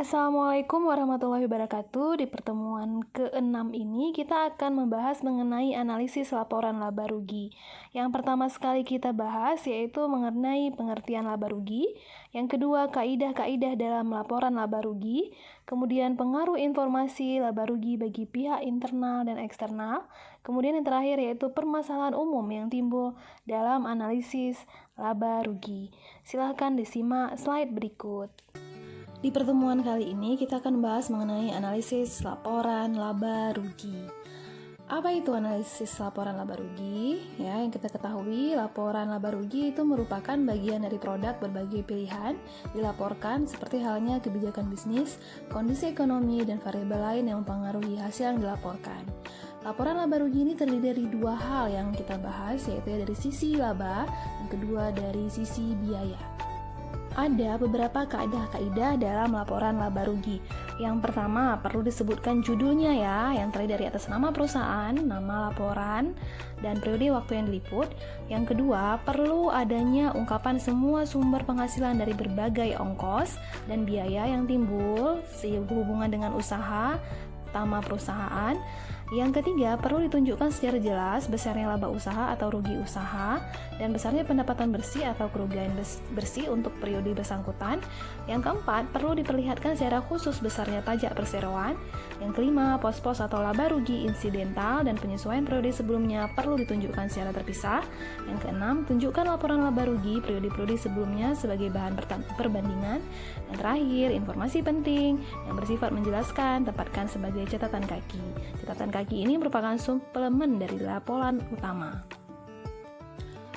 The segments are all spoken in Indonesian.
Assalamualaikum warahmatullahi wabarakatuh. Di pertemuan ke-6 ini kita akan membahas mengenai analisis laporan laba rugi. Yang pertama sekali kita bahas yaitu mengenai pengertian laba rugi. Yang kedua, kaidah-kaidah dalam laporan laba rugi. Kemudian pengaruh informasi laba rugi bagi pihak internal dan eksternal. Kemudian yang terakhir yaitu permasalahan umum yang timbul dalam analisis laba rugi. Silahkan disimak slide berikut. Di pertemuan kali ini kita akan membahas mengenai analisis laporan laba rugi. Apa itu analisis laporan laba rugi? Ya, yang kita ketahui, laporan laba rugi itu merupakan bagian dari produk berbagai pilihan dilaporkan seperti halnya kebijakan bisnis, kondisi ekonomi, dan variabel lain yang mempengaruhi hasil yang dilaporkan. Laporan laba rugi ini terdiri dari dua hal yang kita bahas, yaitu dari sisi laba, yang kedua dari sisi biaya. Ada beberapa kaidah-kaidah dalam laporan laba rugi. Yang pertama, perlu disebutkan judulnya ya, yang terdiri dari atas nama perusahaan, nama laporan, dan periode waktu yang diliput. Yang kedua, perlu adanya ungkapan semua sumber penghasilan dari berbagai ongkos dan biaya yang timbul sehubungan dengan usaha, utama perusahaan. Yang ketiga, perlu ditunjukkan secara jelas besarnya laba usaha atau rugi usaha dan besarnya pendapatan bersih atau kerugian bersih untuk periode bersangkutan. Yang keempat, perlu diperlihatkan secara khusus besarnya pajak perseroan. Yang kelima, pos-pos atau laba rugi insidental dan penyesuaian periode sebelumnya perlu ditunjukkan secara terpisah. Yang keenam, tunjukkan laporan laba rugi periode-periode sebelumnya sebagai bahan perbandingan. Yang terakhir, informasi penting yang bersifat menjelaskan tempatkan sebagai catatan kaki. Catatan kaki ini merupakan suplemen dari laporan utama.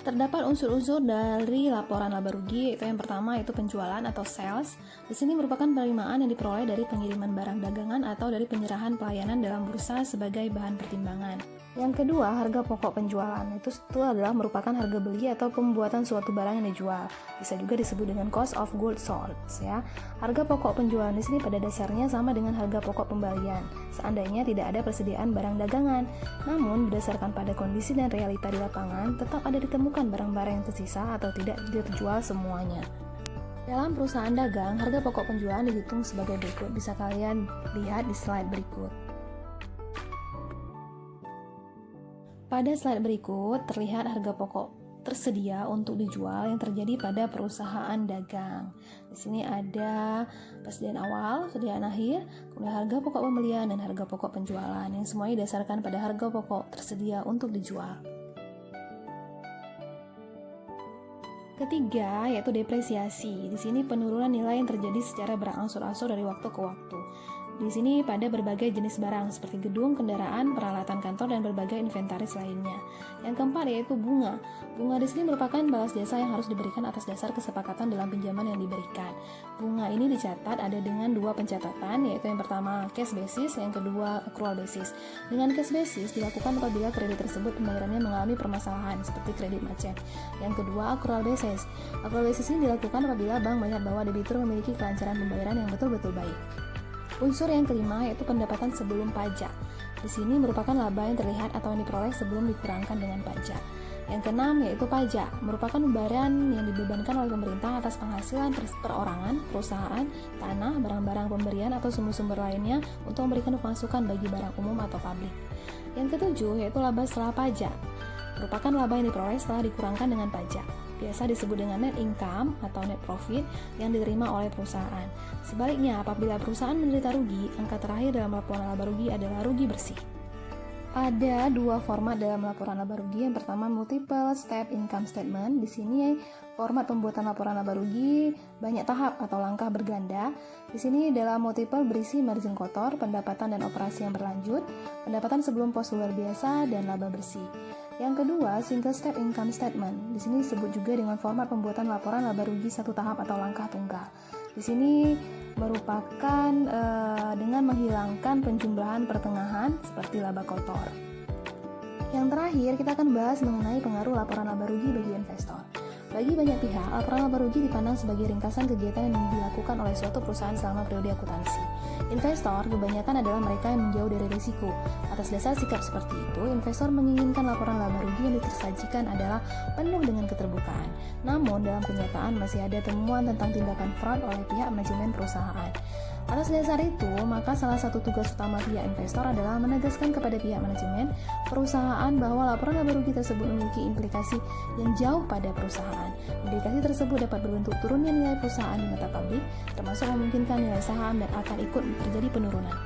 Terdapat unsur-unsur dari laporan laba rugi, yaitu yang pertama yaitu penjualan atau sales. Di sini merupakan penerimaan yang diperoleh dari pengiriman barang dagangan atau dari penyerahan pelayanan dalam bursa sebagai bahan pertimbangan. Yang kedua, harga pokok penjualan. Itu adalah merupakan harga beli atau pembuatan suatu barang yang dijual. Bisa juga disebut dengan cost of goods sold, ya. Harga pokok penjualan di sini pada dasarnya sama dengan harga pokok pembelian, seandainya tidak ada persediaan barang dagangan. Namun, berdasarkan pada kondisi dan realita di lapangan, tetap ada ditemukan barang-barang yang tersisa atau tidak terjual semuanya. Dalam perusahaan dagang, harga pokok penjualan dihitung sebagai berikut. Bisa kalian lihat di slide berikut. Pada slide berikut terlihat harga pokok tersedia untuk dijual yang terjadi pada perusahaan dagang. Di sini ada persediaan awal, persediaan akhir, kemudian harga pokok pembelian dan harga pokok penjualan yang semuanya didasarkan pada harga pokok tersedia untuk dijual. Ketiga, yaitu depresiasi. Di sini penurunan nilai yang terjadi secara berangsur-angsur dari waktu ke waktu. Di sini pada berbagai jenis barang seperti gedung, kendaraan, peralatan kantor, dan berbagai inventaris lainnya. Yang keempat yaitu bunga. Bunga di sini merupakan balas jasa yang harus diberikan atas dasar kesepakatan dalam pinjaman yang diberikan. Bunga ini dicatat ada dengan dua pencatatan, yaitu yang pertama cash basis, yang kedua accrual basis. Dengan cash basis dilakukan apabila kredit tersebut pembayarannya mengalami permasalahan seperti kredit macet. Yang kedua accrual basis. Accrual basis ini dilakukan apabila bank melihat bahwa debitur memiliki kelancaran pembayaran yang betul-betul baik. Unsur yang kelima yaitu pendapatan sebelum pajak. Di sini merupakan laba yang terlihat atau yang diperoleh sebelum dikurangkan dengan pajak. Yang keenam yaitu pajak, merupakan beban yang dibebankan oleh pemerintah atas penghasilan perorangan, perusahaan, tanah, barang-barang pemberian atau sumber-sumber lainnya untuk memberikan pemasukan bagi barang umum atau publik. Yang ketujuh yaitu laba setelah pajak, merupakan laba yang diperoleh setelah dikurangkan dengan pajak. Biasa disebut dengan net income atau net profit yang diterima oleh perusahaan. Sebaliknya, apabila perusahaan menderita rugi, angka terakhir dalam laporan laba rugi adalah rugi bersih. Ada dua format dalam laporan laba rugi. Yang pertama multiple step income statement. Di sini format pembuatan laporan laba rugi banyak tahap atau langkah berganda. Di sini dalam multiple berisi margin kotor, pendapatan dan operasi yang berlanjut, pendapatan sebelum pos luar biasa, dan laba bersih. Yang kedua, single step income statement. Di sini disebut juga dengan format pembuatan laporan laba rugi satu tahap atau langkah tunggal. Di sini merupakan dengan menghilangkan penjumlahan pertengahan seperti laba kotor. Yang terakhir, kita akan bahas mengenai pengaruh laporan laba rugi bagi investor. Bagi banyak pihak, laporan laba rugi dipandang sebagai ringkasan kegiatan yang dilakukan oleh suatu perusahaan selama periode akuntansi. Investor kebanyakan adalah mereka yang menjauh dari risiko. Atas dasar sikap seperti itu, investor menginginkan laporan laba rugi yang disajikan adalah penuh dengan keterbukaan. Namun, dalam kenyataan masih ada temuan tentang tindakan fraud oleh pihak manajemen perusahaan. Atas dasar itu, maka salah satu tugas utama pihak investor adalah menegaskan kepada pihak manajemen perusahaan bahwa laporan laba rugi tersebut memiliki implikasi yang jauh pada perusahaan. Implikasi tersebut dapat berbentuk turunnya nilai perusahaan di mata publik, termasuk memungkinkan nilai saham dan akan ikut terjadi penurunan.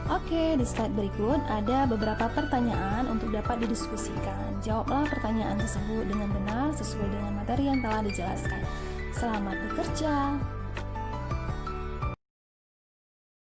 Oke, di slide berikut ada beberapa pertanyaan untuk dapat didiskusikan. Jawablah pertanyaan tersebut dengan benar sesuai dengan materi yang telah dijelaskan. Selamat bekerja!